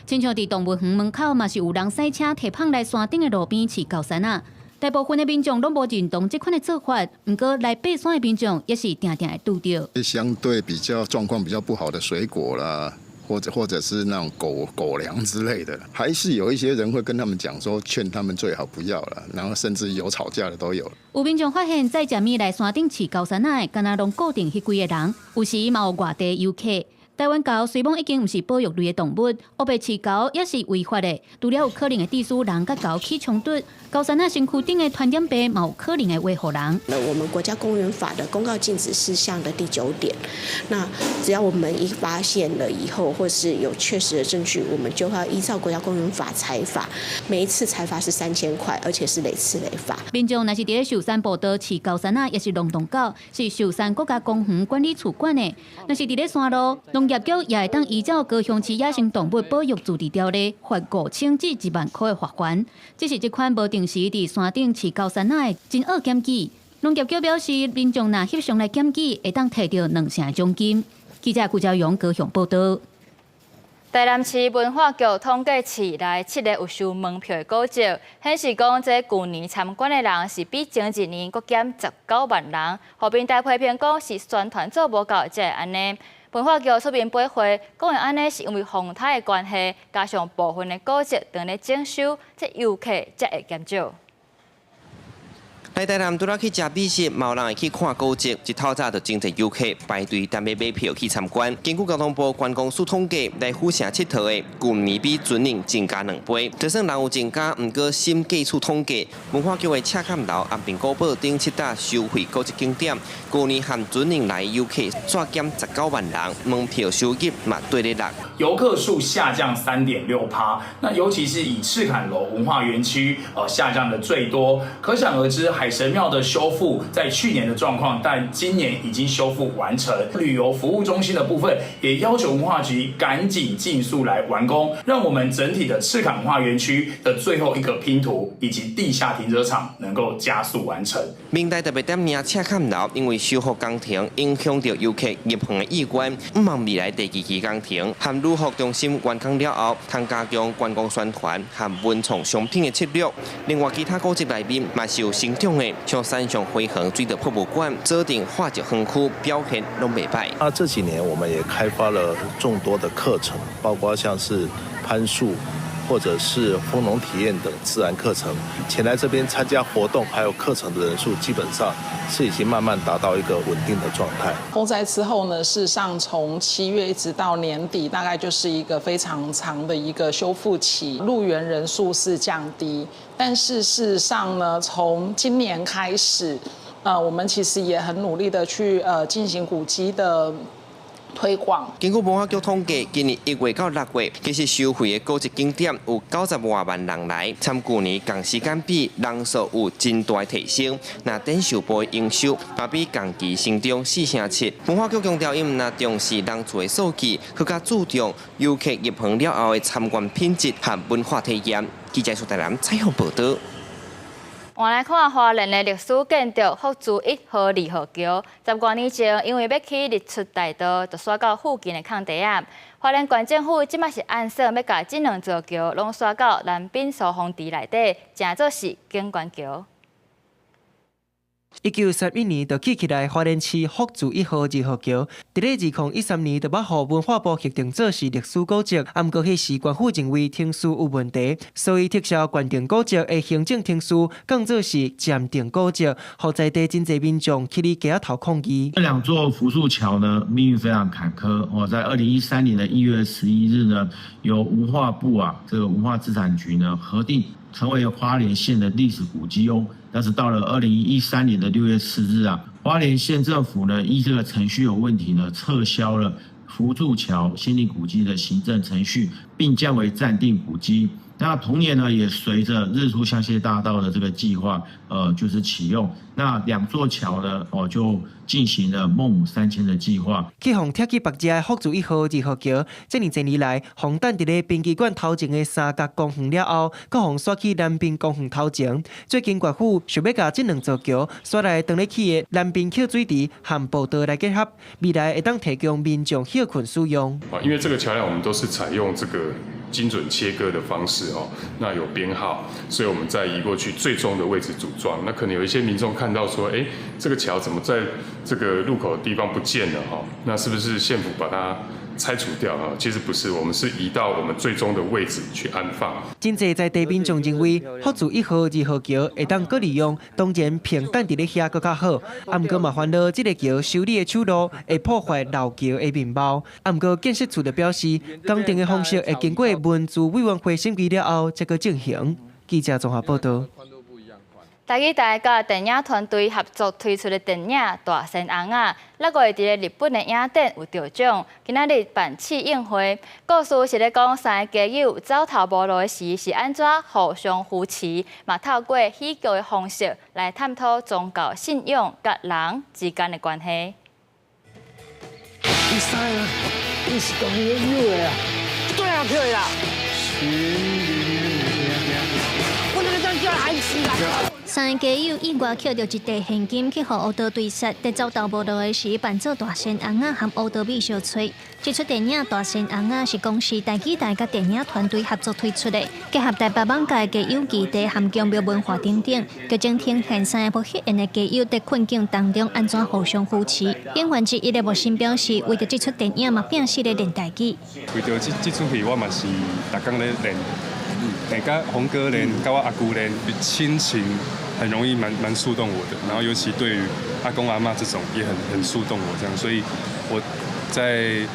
的。親像佇動物園門口嘛是有人駛車提放來山頂的路邊飼高山仔。大部分的民眾攏無認同這款的做法，不過來爬山的民眾也是定定會拄到。相對比較狀況比較不好的水果啦。或者是那種狗糧之類的，還是有一些人會跟他們講說，勸他們最好不要了，然後甚至有吵架的都有。有民眾發現，在食米來山頂飼高山仔，敢若攏固定迄幾個人，有時嘛有外地遊客。台湾猴虽然已经毋是保育类的动物，黑白饲猴也是违法的。除了有可能会致使人甲猴起冲突，高山身躯顶的传染病嘛有可能会危害人。我们国家公园法的公告禁止事项的第9点，那只要我们一发现了以后，或是有确实的证据，我们就要依照国家公园法裁罚。每一次裁罚是3000块，而且是累次累罚。民众若是伫咧寿山步道饲高山也是龙洞狗，是寿山国家公园管理处管的。若是伫咧山路，农业局也会当依照高雄市野生动物保育自治条例，罚5000至1万块的罚款。这是这款无定时伫山顶饲高山的真恶检举。农业局表示，民众若翕相来检举，会当摕到2成的奖金。记者顾昭勇高雄报道。台南市文化局统计市内7个有收门票的古迹，显示讲这去年参观的人是比前一年搁减19万人。后边大批评讲是宣传做无够，才会安尼。文化局出面驳回，讲安尼是因为风台的关系，加上部分的古迹正咧整修，这游客才会减少。来台南除了去吃美食，嘛有人会去看古迹。一透早就真侪游客排队等要买票去参观。根据交通部观光署统计，来府城佚佗的，去年比前年增加2倍。就算人有增加，毋过新计处统计，文化局的赤坎楼、安平古堡等7大收费古迹景点，去年和前年来游客煞减19万人，门票收入嘛对咧落。游客数下降3.6%，那尤其是以赤坎楼文化园区下降的最多，可想而知海神庙的修复在去年的状况，但今年已经修复完成。旅游服务中心的部分也要求文化局赶紧尽速来完工，让我们整体的赤坎文化园区的最后一个拼图以及地下停车场能够加速完成。明代特别点名赤坎楼，因为修复工程影响到游客入园的意愿，毋望未来第2期工程和旅服中心完工了后，通加强观光宣传和文创商品的策略。另外，其他古迹内面嘛是有成长的，像山上辉恒水的博物馆、遮顶化石园区表现拢袂歹。这几年我们也开发了众多的课程，包括像是攀树，或者是丰农体验等自然课程。前来这边参加活动还有课程的人数，基本上是已经慢慢达到一个稳定的状态。风灾之后呢，事实上从7月一直到年底，大概就是一个非常长的一个修复期，入园人数是降低，但是事实上呢，从今年开始，我们其实也很努力的去进行古迹的推广。根据文化局统计，今年1月到6月，其实收费的古迹景点有90多万人来，参去年同时间比人数有真大提升。那展售部的营收也比同期成长4成7。文化局强调，因为重视人数的数据，更加注重游客入园了后的参观品质和文化体验。记者苏台南采访报道。换来看花莲的历史建筑福珠1号、2号桥，10多年前因为要起日出大道，就刷到附近的空地啊。花莲县政府即摆是按说要把这2座桥拢刷到南滨疏洪池内底，正做是景观桥。1931年就起来花莲市福珠1号、2号桥，伫咧2013年就把文化部核定做是历史古迹，毋过迄时县府认为停书有问题，所以撤销原定古迹的行政停书，降做是暂定古迹，互在地真侪民众去哩街头抗议。这2座福树桥呢，命运非常坎坷。在2013年的1月11日呢，由文化部这个文化资产局呢核定成为花莲县的历史古迹哦。但是到了2013年的6月4日花莲县政府呢依这个程序有问题呢，撤销了福柱桥先立古迹的行政程序，并降为暂定古迹。那同年呢，也随着日出香榭大道的这个计划，就是启用。那2座桥呢，就进行了孟母3迁的计划。去互拆去别只的福珠1号、2号桥，这2年来，红等伫咧殡仪馆头前的3角公园了后，搁互刷去南滨公园头前。最近县府想要把这2座桥刷来当咧起的南滨秀水池和步道来结合，未来会当提供民众休困使用。因为这个桥梁我们都是采用这个精准切割的方式哦，那有编号，所以我们再移过去最终的位置组装。那可能有一些民众看到说，这个桥怎么在这个入口的地方不见了哈？那是不是县府把它拆除掉啊？其实不是，我们是移到我们最终的位置去安放。真侪在地民众认为，福住1号、2号桥会当搁利用，当然平等伫咧遐搁较好。啊，毋过嘛烦恼，这个桥修理的手路会破坏老桥的面貌。啊，毋过建设处就表示，工程的方式会经过文字委员会审议了后，才搁进行。记者综合报道。台语台甲电影团队合作推出的电影《大仙翁仔》，6月伫日本的影展有得奖，今仔日办试映会。故事是咧讲三个家友走投无路的时是安怎互相扶持，嘛透过戏剧的方式来探讨宗教信仰甲人之间的关系。你啥啊？你是讲你友的啊？对啊，对啦。我那个张叫孩子啦。三个家友意外捡到一袋现金去和乌道对杀，在走投无路的时扮作大仙翁仔和乌道美相吹。这出电影《大仙翁仔》是公司台语台甲电影团队合作推出的，结合台北网界的家友基地和强庙文化等等，剧情呈现三个无血缘的家友在困境当中安怎互相扶持。演员之一的木心表示，为着这出电影嘛，拼死咧练台语。为着这出戏，我嘛是逐工咧练。甲洪哥练，甲我阿姑练，亲情很容易蛮触动我的。然后尤其对于阿公阿嬷这种也很触动我这样，所以我在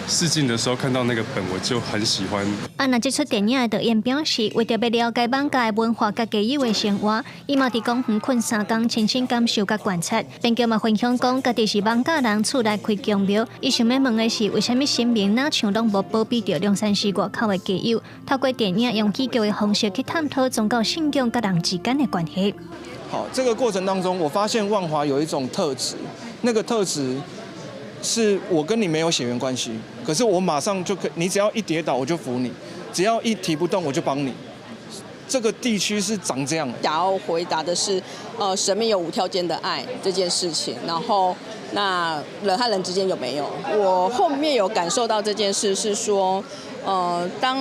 试镜的时候看到那个本，我就很喜欢。那这出电影的导演表示，为着要了解网界文化甲家友的生活，伊嘛伫公园困3天，亲身感受甲观察，并叫嘛分享讲，家己是网界人，厝内开公庙。伊想要问的是，为什么神明哪像拢无保庇着龙山寺外口的家友？透过电影用戏剧的方式去探讨宗教信仰甲人之间的关系。好，这个过程当中，我发现万华有一种特质，那个特质是我跟你没有血缘关系，可是我马上就可以，你只要一跌倒我就扶你，只要一提不动我就帮你。这个地区是长这样。想要回答的是，神明有无条件的爱这件事情，然后那人和人之间有没有？我后面有感受到这件事是说，当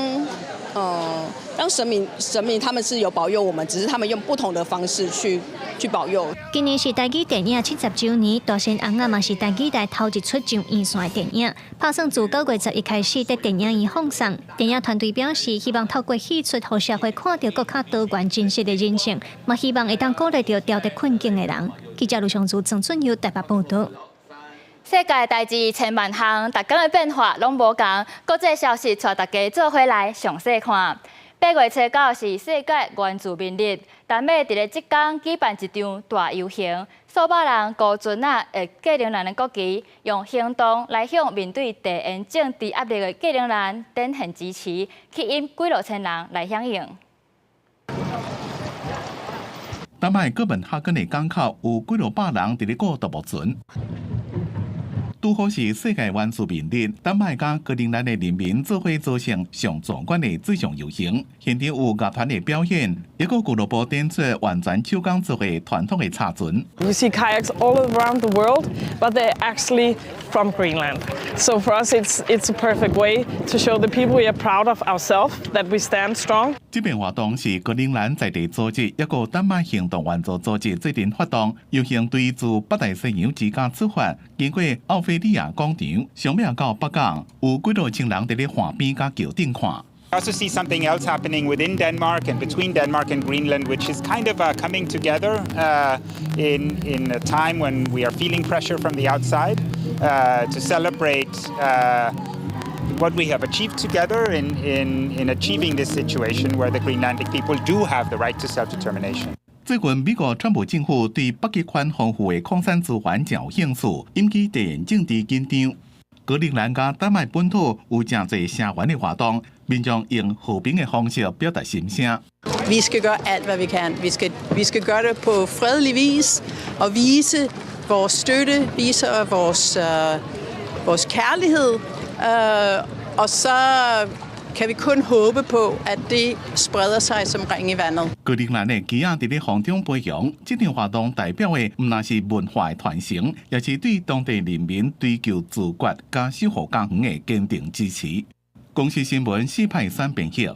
神明他们是有保佑我们，只是他们用不同的方式去保佑。今年是台语电影70周年，《大仙翁仔》嘛是台语台头一出上院线的电影，拍算自9月11开始在电影院放送。电影团队表示，希望透过戏出，让社会看到更加多元真实的人性，嘛希望会当鼓励到掉在困境的人。记者卢尚珠、郑春佑台北报道。世界代志千万项，逐天的变化拢无同，国际消息带大家做回来详细看。8月初9是世界原住民日，但要伫咧即天举办一场大游行，数百人高尊的纪灵兰的国旗，用行动来向面对地缘政治压力的纪灵兰展现支持，吸引几落千人来响应。丹麦哥本哈根的港口有几落百人伫咧过独木船。拄好是世界原住民日，丹麦甲格陵兰的人民做伙组成上壮观的水上游行，现场有乐团的表演，一个俱乐部展出完全手工做的传统的插船。You see kayaks all around the world, but they're actually from Greenland. So for us, it's a perfect way to show the people we are proud of ourselves, that we stand strong. 这边活动是格陵兰在地组织，一个丹麦行动援助组织最近发动游行，队自北大西洋之家出发，经过奥菲利亚广场，上面到北港，有几多千人伫咧岸边甲桥顶看。I also see something else happening within Denmark and between Denmark and Greenland, which is kind of coming together in a time when we are feeling pressure from the outside to celebrate what we have achieved together in achieving this situation where the Greenlandic people do have the right to self-determination. 最近，美国川普政府对北极圈丰富的矿产资源真有兴趣，引起地缘政治紧张。格陵兰甲丹麦本土有真侪声援的活動，民眾用和平的方式表達心聲。Vi skal gøre alt, hvad vi kan. Vi skal gøre det på fredelig vis og vise vores støtte, vise vores kærlighed, og så kan vi kun håbe på, at det spreder sig som ring i vandet. 格陵蘭的旗仔伫咧空中飛揚，這場活動代表的唔單是文化的傳承，也是對當地人民追求自決、加守護家園的堅定支持。公视新闻4派3编辑。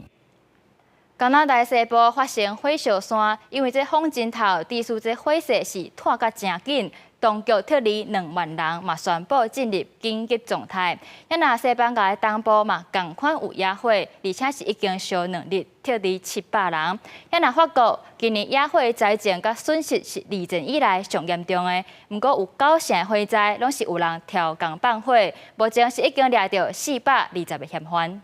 加拿大西部发生火烧山，因为这风真透，地属这火势是拖甲真紧。当局撤离2万人，嘛宣布进入紧急状态。也那西班牙的东部嘛，同款有野火，而且是已经烧2日，撤离700人。也那法国今年野火灾情甲损失是2战以来上严重的，不过有9成的火灾拢是有人跳工放火，目前是已经掠到420个嫌犯。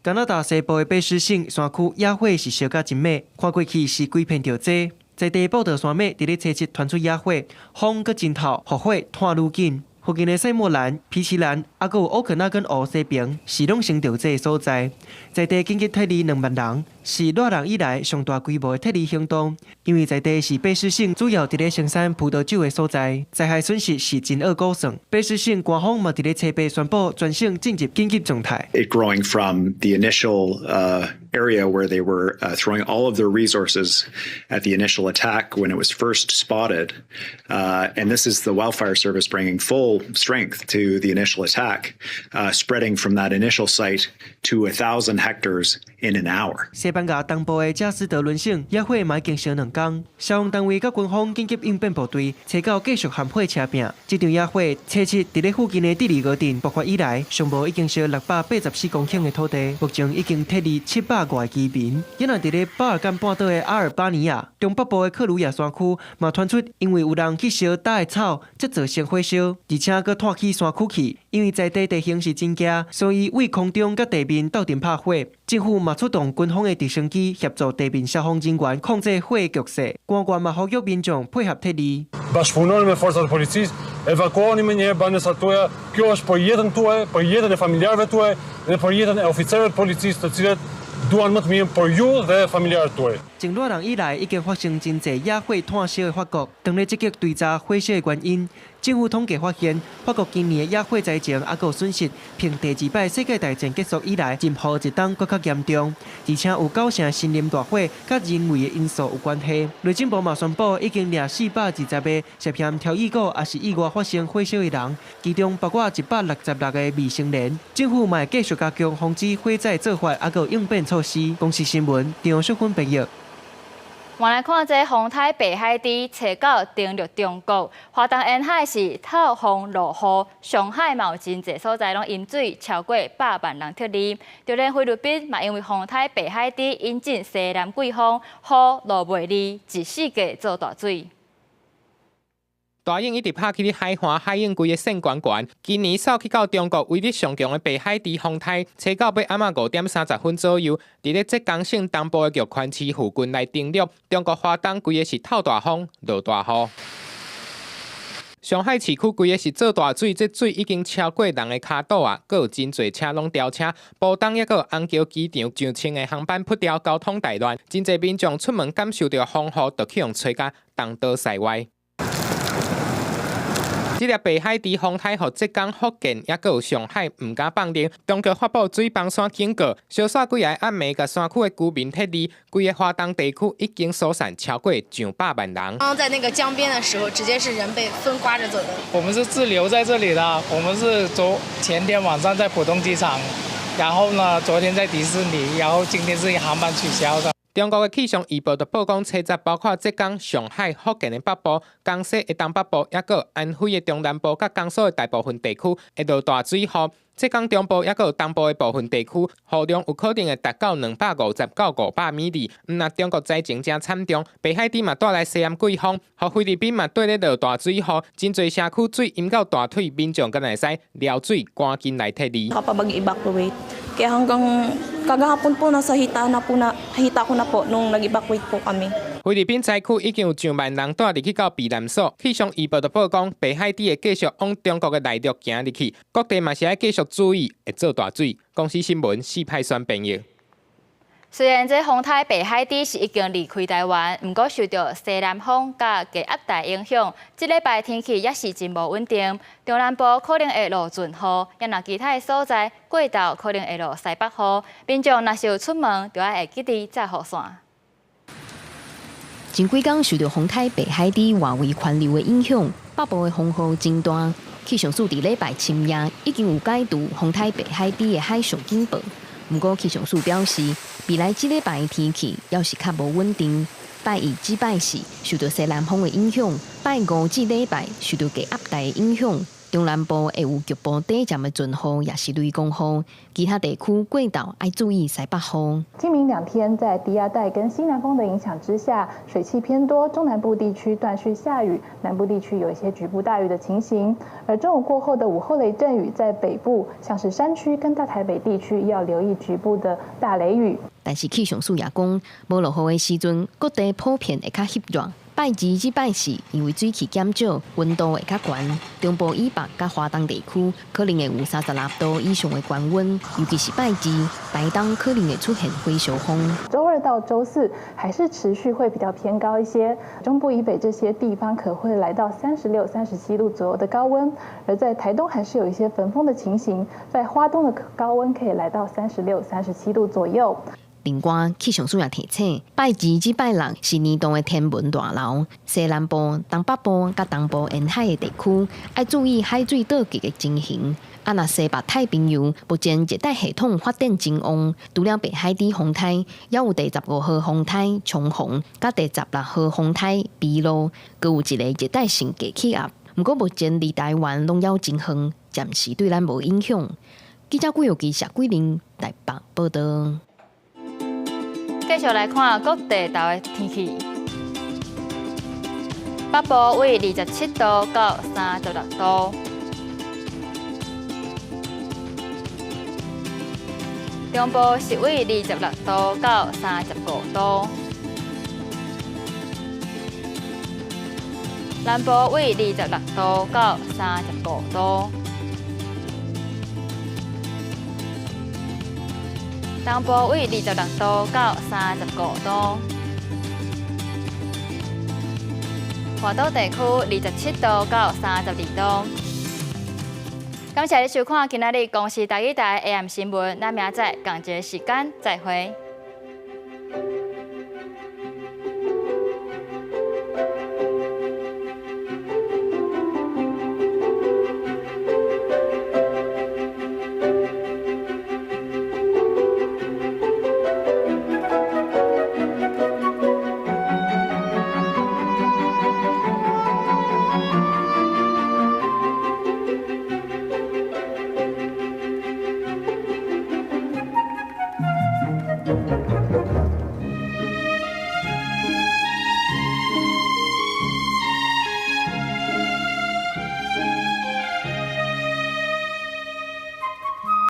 加拿大西部的卑诗省山区野火是烧甲真猛，看过去是几片着火。在地报道山尾，伫咧初7传出野火，风阁真透，火炭愈紧。附近的塞莫兰、皮奇兰，还有奥克纳根湖西边，是拢成着火的所在。在地紧急撤离2万人，是热人以来上大规模的撤离行动。因为在地是卑诗省主要伫咧生产葡萄酒的所在，灾害损失是真恶估算。卑诗省官方嘛伫咧初8宣布全省进入紧急状态。It growing from the initial area where they were throwing all of their resources at the initial attack when it was first spotted, and this is the wildfire service bringing full strength to the initial attack, spreading from that initial site to 1,000 hectares in an hour. 西班牙东部的加斯德伦省野火嘛已经烧2天，消防单位甲军方紧急应变部队找到继续含火车拼。这场野火初7伫咧附近的第2号镇爆发以来，上无已经烧684公顷的土地，目前已经撤离700外居民。也那伫咧巴尔干半岛的阿尔巴尼亚中北部的克鲁亚山区，嘛传出因为有人去烧搭的草，则造成火烧，而且佫拖起山区去。因为在地地形是真惊，所以为空中甲地面斗阵拍火。政府嘛出动军方的直升机协助地面消防人员控制火的局势。官员嘛呼吁民众配合撤离。Bashkëpunojnë me forcat e policisë, evakuoni me një banesat tuaja. Kjo është për jetën tuaj, për jetën e familjarëve tuaj dhe për jetën e oficerëve të policisë, të cilët duan më të mirë për ju dhe familjarët tuaj。前2年以来，已经发生真侪野火炭烧的法国，当咧积极追查火烧的原因。政府统计发现，法国今年的野火灾情还有损失，比第2摆世界大战结束以来任何一档更加严重，而且有9成森林大火甲人为的因素有关系。内政部嘛宣布，已经掠420个涉嫌挑意股也是意外发生火烧的人，其中包括166个未成年。政府嘛会继续加强防止火灾做法，还有应变措施。公视新闻张淑芬编译。原来看这风台北海地找到登陆中国，华东沿海是透风落雨，上海嘛有真侪所在拢淹水，超过100万人撤离。就连菲律宾嘛因为风台北海地引进西南季风，雨落袂离，一世界做大水。大鹰一直拍起海岸海鹰规个线悬悬，今年扫去到中国威力上强的北海地风台，吹到要暗暝5点30分左右，伫咧浙江省东部的玉泉市附近来登陆。中国华东规个是透大风、落大雨。上海市区规个是做大水，这水已经超过人的骹肚啊！阁有真侪车拢吊车，浦东也阁有虹桥机场上清的航班扑掉，交通大乱。真侪民众出门感受到风雨，就去用吹甲东倒西歪。这粒北海地风台，互浙江、福建，也阁有上海唔敢放电。当局发布水崩山警告，小煞几个暗暝，甲山区的居民撤离，规个华东地区已经疏散超过900万人。刚刚在那个江边的时候，直接是人被风刮着走的。我们是滞留在这里的，我们是前天晚上在浦东机场，然后呢，昨天在迪士尼，然后今天是航班取消的。中国的气象预报就报讲，初7包括浙江、上海、福建的北部、江西的东北部，也个安徽的中南部，甲江苏的大部分地区会落大水雨。浙江中部也个有东部的部分地区，雨量有可能会达到250到500米里。那中国灾情真惨重，北海地嘛带来西南季风，和菲律宾嘛对咧落大水雨，真侪社区水淹到大腿，民众敢会使撩水，赶紧来撤离。Kaya hanggang kagahapon po nasa hita ko na po nung nag-evacuate po kami. 菲律宾灾区已经有上万人带入去到避难所。气象预报就报讲，北海地会继续往中国的内陆行入去，各地嘛是要继续注意会做大水。公司新闻4派宣编译。虽然这风台北海地是已经离开台湾，不过受到西南风甲低压带影响，这礼拜天气也是真无稳定。中南部可能会落阵雨，也若其他的所在过道可能会落西北雨。民众若是有出门，就要会记得载雨伞。前几天受到风台北海地外围环流的影响，北部的风雨真大。气象署伫礼拜深夜已经有解除风台北海边的海上警报。不过气象署表示，未来一礼拜的天气要是较无稳定。拜一至拜四受到西南风的影响，拜五至礼拜受到低压带的影响。中南部会有局部短暂的阵雨，也是雷公雨。其他地区过道要注意西北风。今明2天，在低压带跟西南风的影响之下，水汽偏多，中南部地区断续下雨，南部地区有一些局部大雨的情形。而中午过后的午后雷阵雨，在北部像是山区跟大台北地区要留意局部的大雷雨。但是气象署也讲，无落雨的时阵，各地普遍会较湿热。拜二至拜四，因为水汽减少，温度会较悬。中部以北甲华东地区可能会有36度以上的高温，尤其是拜二、台东可能会出现火烧风。周2到周4还是持续会比较偏高一些，中部以北这些地方可会来到36、37度左右的高温，而在台东还是有一些焚风的情形，在花东的高温可以来到36、37度左右。另外，气象署也提醒，拜二至拜6是年度的天文大流，西南部、东北部甲东部沿海的地区要注意海水倒激的情形。若西北太平洋目前热带系统发展真旺，除了北海低风台，也有第15号风台冲锋，甲第16号风台碧露，阁有一个热带性低气压。不过目前离台湾拢要真远，暂时对咱无影响。记者郭佑基、谢桂玲台北报道。继续来看各地道的天气。北部为27度到36度，中部是为26度到35度，南部为26度到35度。东部为26度到35度，华东地区27度到32度。感谢你收看今仔日公视台语台 AM 新闻，咱明仔同一个时间再会。Thank you.